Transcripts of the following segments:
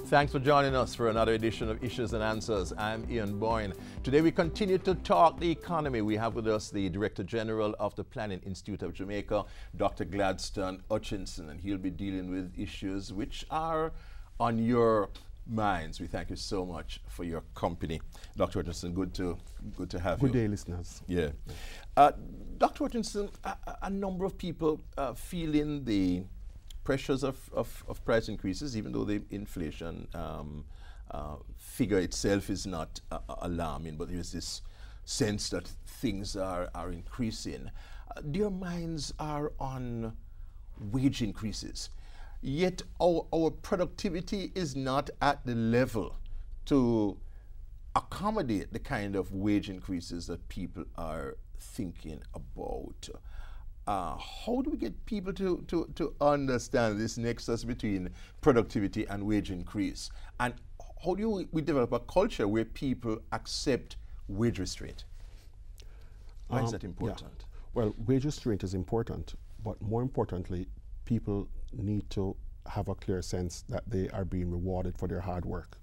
Thanks for joining us for another edition of Issues and Answers. I'm Ian Boyne. Today we continue to talk the economy. We have with us the Director General of the Planning Institute of Jamaica, Dr. Gladstone Hutchinson, and he'll be dealing with issues which are on your minds. We thank you so much for your company. Dr. Hutchinson, good to have you. Good day, listeners. Yeah. Dr. Hutchinson, a number of people feeling the pressures of price increases, even though the inflation figure itself is not alarming, but there's this sense that things are increasing. Their minds are on wage increases, yet our productivity is not at the level to accommodate the kind of wage increases that people are thinking about. How do we get people to understand this nexus between productivity and wage increase? And how do we develop a culture where people accept wage restraint? Why is that important? Yeah. Well, wage restraint is important, but more importantly, people need to have a clear sense that they are being rewarded for their hard work.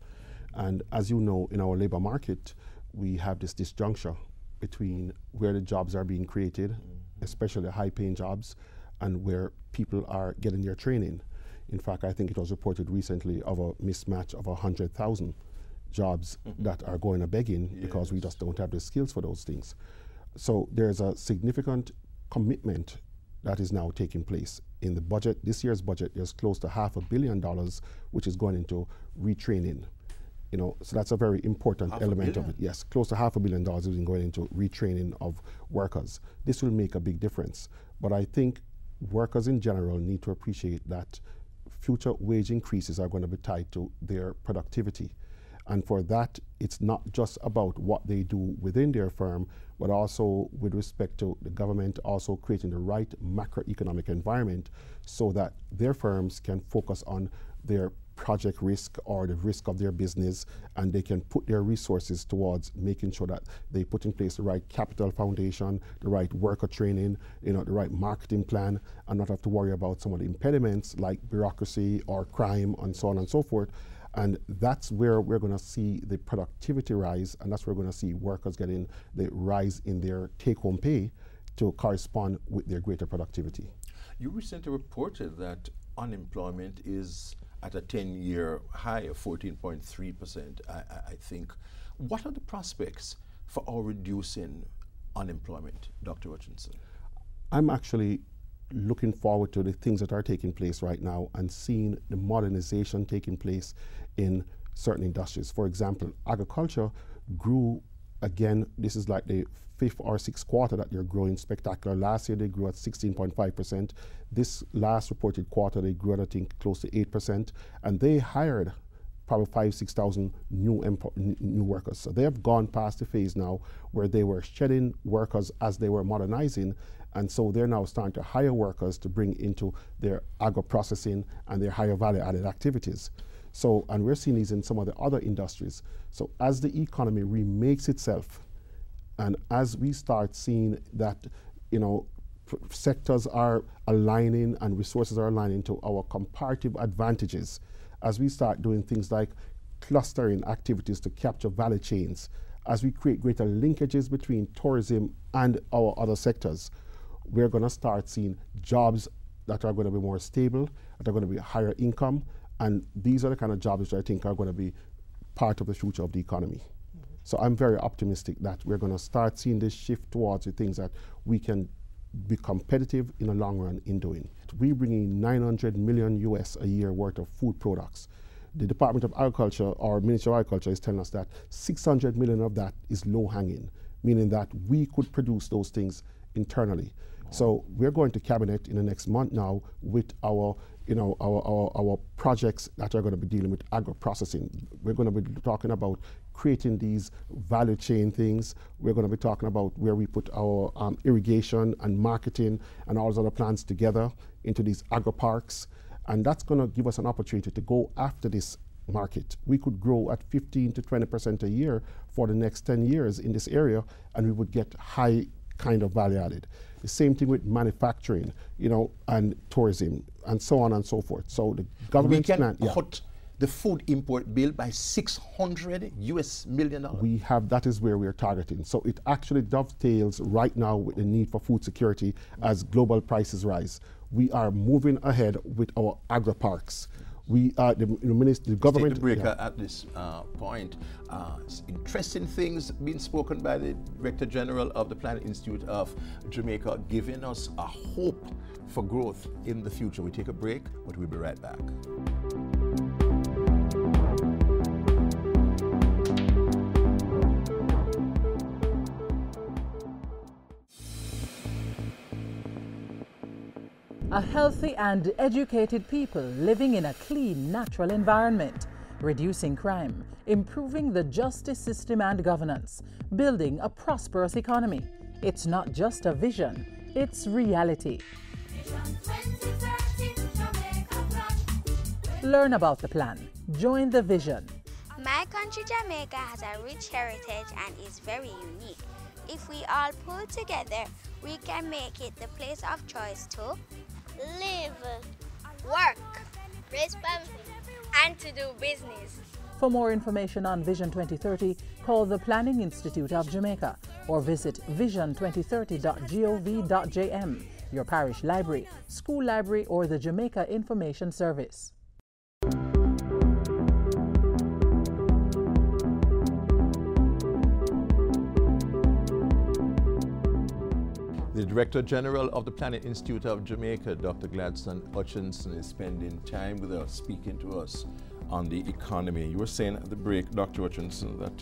And as you know, in our labor market, we have this disjuncture between where the jobs are being created, especially the high-paying jobs, and where people are getting their training. In fact, I think it was reported recently of a mismatch of 100,000 jobs that are going a-begging because we just don't have the skills for those things. So there's a significant commitment that is now taking place. In the budget, this year's budget, there's close to $500 million which is going into retraining. You know, so that's a very important element of it. Yes, close to $500 million is going into retraining of workers. This will make a big difference. But I think workers in general need to appreciate that future wage increases are going to be tied to their productivity. And for that, it's not just about what they do within their firm, but also with respect to the government also creating the right macroeconomic environment so that their firms can focus on their project risk or the risk of their business, and they can put their resources towards making sure that they put in place the right capital foundation, the right worker training, the right marketing plan, and not have to worry about some of the impediments like bureaucracy or crime and so on and so forth. And that's where we're going to see the productivity rise, and that's where we're going to see workers getting the rise in their take-home pay to correspond with their greater productivity. You recently reported that unemployment is at a 10-year high of 14.3%, I think. What are the prospects for our reducing unemployment, Dr. Hutchinson? I'm actually looking forward to the things that are taking place right now and seeing the modernization taking place in certain industries. For example, agriculture grew again. This is like the 5th or 6th quarter that they're growing spectacular. Last year they grew at 16.5%. This last reported quarter they grew at, I think, close to 8%, and they hired probably 5,000–6,000 new workers. So they have gone past the phase now where they were shedding workers as they were modernizing, and so they're now starting to hire workers to bring into their agro-processing and their higher value-added activities. So, and we're seeing these in some of the other industries. So as the economy remakes itself, and as we start seeing that, sectors are aligning and resources are aligning to our comparative advantages, as we start doing things like clustering activities to capture value chains, as we create greater linkages between tourism and our other sectors, we're going to start seeing jobs that are going to be more stable, that are going to be higher income, and these are the kind of jobs that I think are going to be part of the future of the economy. So I'm very optimistic that we're going to start seeing this shift towards the things that we can be competitive in the long run in doing. We bring in $900 million US a year worth of food products. The Department of Agriculture or Ministry of Agriculture is telling us that 600 million of that is low hanging, meaning that we could produce those things internally. So we're going to cabinet in the next month now with our projects that are going to be dealing with agro-processing. We're going to be talking about creating these value chain things. We're going to be talking about where we put our irrigation and marketing and all those other plans together into these agro parks. And that's going to give us an opportunity to go after this market. We could grow at 15 to 20% a year for the next 10 years in this area, and we would get high kind of value added. The same thing with manufacturing, and tourism, and so on and so forth. So the government we can cut the food import bill by $600 million. That is where we're targeting. So it actually dovetails right now with the need for food security as global prices rise. We are moving ahead with our Agro Parks. We are the government. Take the break at this point. Interesting things being spoken by the Director General of the Planet Institute of Jamaica, giving us a hope for growth in the future. We take a break, but we'll be right back. A healthy and educated people living in a clean, natural environment, reducing crime, improving the justice system and governance, building a prosperous economy. It's not just a vision, it's reality. Learn about the plan. Join the vision. My country, Jamaica, has a rich heritage and is very unique. If we all pull together, we can make it the place of choice to live, work, raise family, and to do business. For more information on Vision 2030, call the Planning Institute of Jamaica or visit vision2030.gov.jm, your parish library, school library, or the Jamaica Information Service. The Director General of the Planet Institute of Jamaica, Dr. Gladstone Hutchinson, is spending time with us, speaking to us on the economy. You were saying at the break, Dr. Hutchinson, that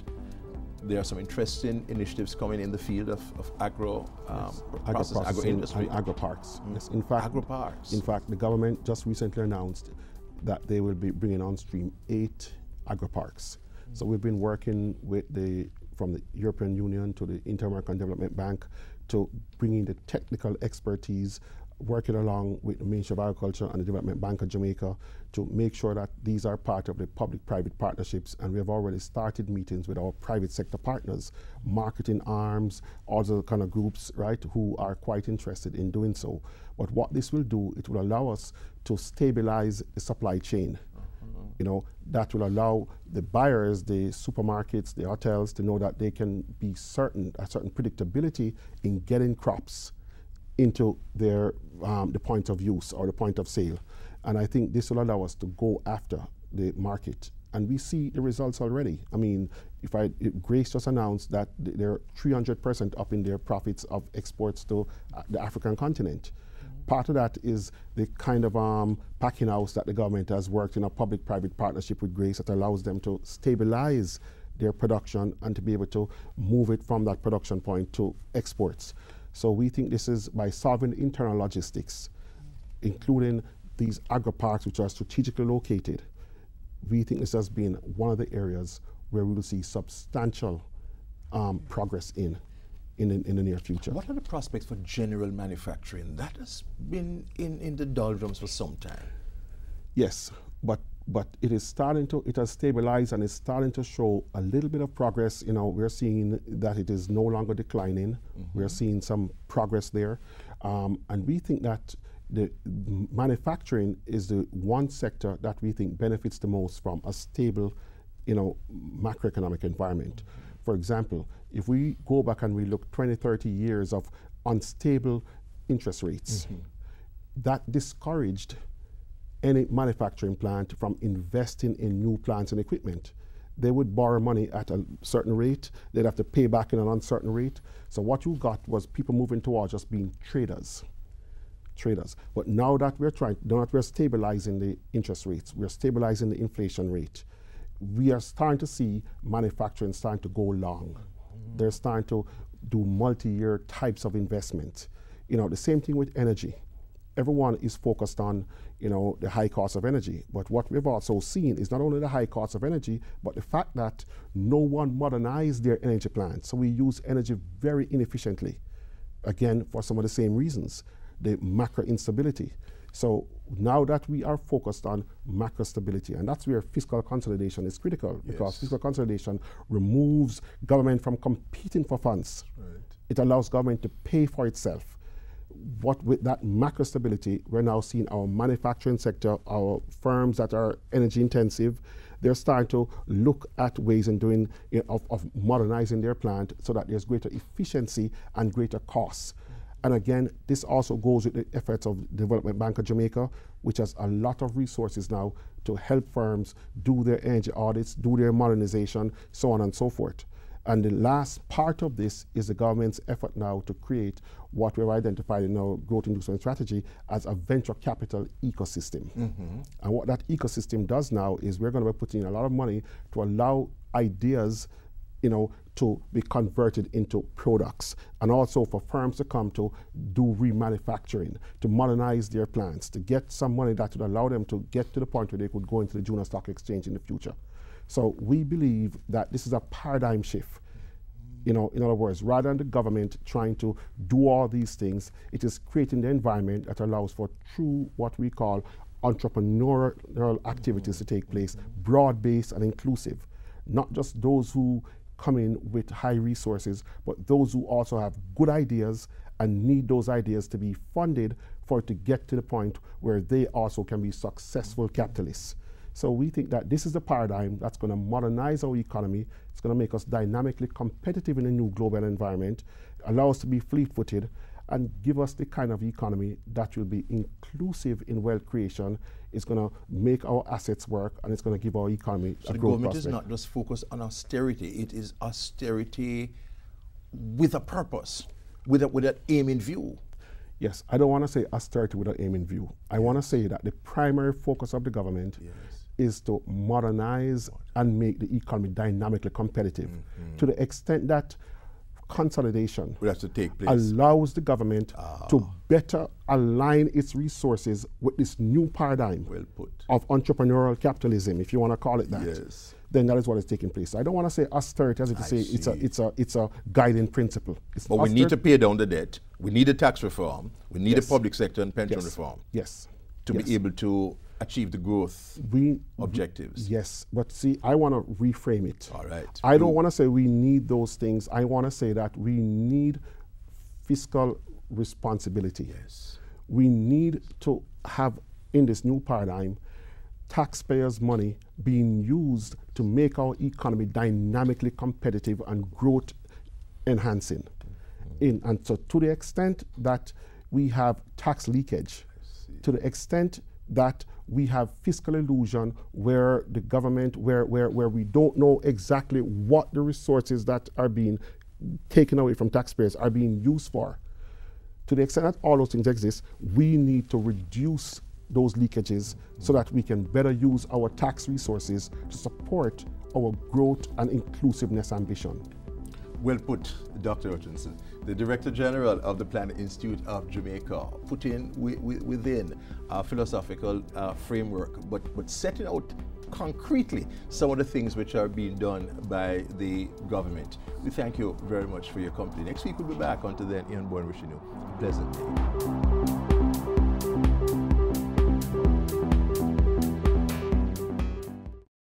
there are some interesting initiatives coming in the field of agro industry. And agro parks. Yes, in fact, agro parks. In fact, the government just recently announced that they will be bringing on stream 8 agro parks. So we've been working with from the European Union to the Inter-American Development Bank to bring in the technical expertise, working along with the Ministry of Agriculture and the Development Bank of Jamaica to make sure that these are part of the public-private partnerships. And we have already started meetings with our private sector partners, marketing arms, other kind of groups, right, who are quite interested in doing so. But what this will do, it will allow us to stabilize the supply chain. You know, that will allow the buyers, the supermarkets, the hotels to know that they can be a certain predictability in getting crops into their the point of use or the point of sale. And I think this will allow us to go after the market. And we see the results already. I mean, Grace just announced that they're 300% up in their profits of exports to the African continent. Part of that is the kind of packing house that the government has worked in a public-private partnership with Grace that allows them to stabilize their production and to be able to move it from that production point to exports. So we think this is by solving internal logistics, including these agro parks which are strategically located. We think this has been one of the areas where we will see substantial progress in the near future. What are the prospects for general manufacturing? That has been in the doldrums for some time. Yes, but it has stabilized and is starting to show a little bit of progress. You know, we're seeing that it is no longer declining. We're seeing some progress there. And we think that the manufacturing is the one sector that we think benefits the most from a stable, you know, macroeconomic environment. For example, if we go back and we look 20, 30 years of unstable interest rates, that discouraged any manufacturing plant from investing in new plants and equipment. They would borrow money at a certain rate, they'd have to pay back in an uncertain rate. So what you got was people moving towards just being traders. But now that we're stabilizing the interest rates, we're stabilizing the inflation rate, we are starting to see manufacturing starting to go long. They're starting to do multi-year types of investment. You know, the same thing with energy. Everyone is focused on, you know, the high cost of energy. But what we've also seen is not only the high cost of energy, but the fact that no one modernized their energy plants. So we use energy very inefficiently. Again, for some of the same reasons, the macro instability. So now that we are focused on macro stability, and that's where fiscal consolidation is critical, because fiscal consolidation removes government from competing for funds. It allows government to pay for itself. what with that macro stability, we're now seeing our manufacturing sector, our firms that are energy intensive, they're starting to look at ways and doing of modernizing their plant so that there's greater efficiency and greater costs. And again, this also goes with the efforts of Development Bank of Jamaica, which has a lot of resources now to help firms do their energy audits, do their modernization, so on and so forth. And the last part of this is the government's effort now to create what we've identified in our growth inducement strategy as a venture capital ecosystem. And what that ecosystem does now is we're going to be putting in a lot of money to allow ideas, to be converted into products, and also for firms to come to do remanufacturing, to modernize their plants, to get some money that would allow them to get to the point where they could go into the junior stock exchange in the future. So we believe that this is a paradigm shift. In other words, rather than the government trying to do all these things, it is creating the environment that allows for true, what we call entrepreneurial activities to take place, broad-based and inclusive. Not just those who come in with high resources, but those who also have good ideas and need those ideas to be funded for it to get to the point where they also can be successful capitalists. So we think that this is the paradigm that's going to modernize our economy. It's going to make us dynamically competitive in a new global environment, allow us to be fleet-footed, and give us the kind of economy that will be inclusive in wealth creation. It's going to make our assets work, and it's going to give our economy a growth prospect. So the government is not just focused on austerity. It is austerity with a purpose, with an aim in view. Yes, I don't want to say austerity with an aim in view. I want to say that the primary focus of the government is to modernize and make the economy dynamically competitive to the extent that consolidation will have to take place, allows the government to better align its resources with this new paradigm of entrepreneurial capitalism, if you want to call it that. Yes. Then that is what is taking place. I don't want to say austerity as if to say it's a guiding principle. But we need to pay down the debt. We need a tax reform. We need a public sector and pension reform. Yes. To be able to achieve the growth objectives. Yes, but see, I want to reframe it. All right. I don't want to say we need those things. I want to say that we need fiscal responsibility. Yes. We need to have, in this new paradigm, taxpayers' money being used to make our economy dynamically competitive and growth enhancing. And so to the extent that we have tax leakage, to the extent that we have fiscal illusion where the government, where we don't know exactly what the resources that are being taken away from taxpayers are being used for. To the extent that all those things exist, we need to reduce those leakages so that we can better use our tax resources to support our growth and inclusiveness ambition. Well put, Dr. Hutchinson. The Director General of the Planning Institute of Jamaica put in within a philosophical framework, but setting out concretely some of the things which are being done by the government. We thank you very much for your company. Next week we'll be back. Until then, Ian Bourne wishing you a pleasant day.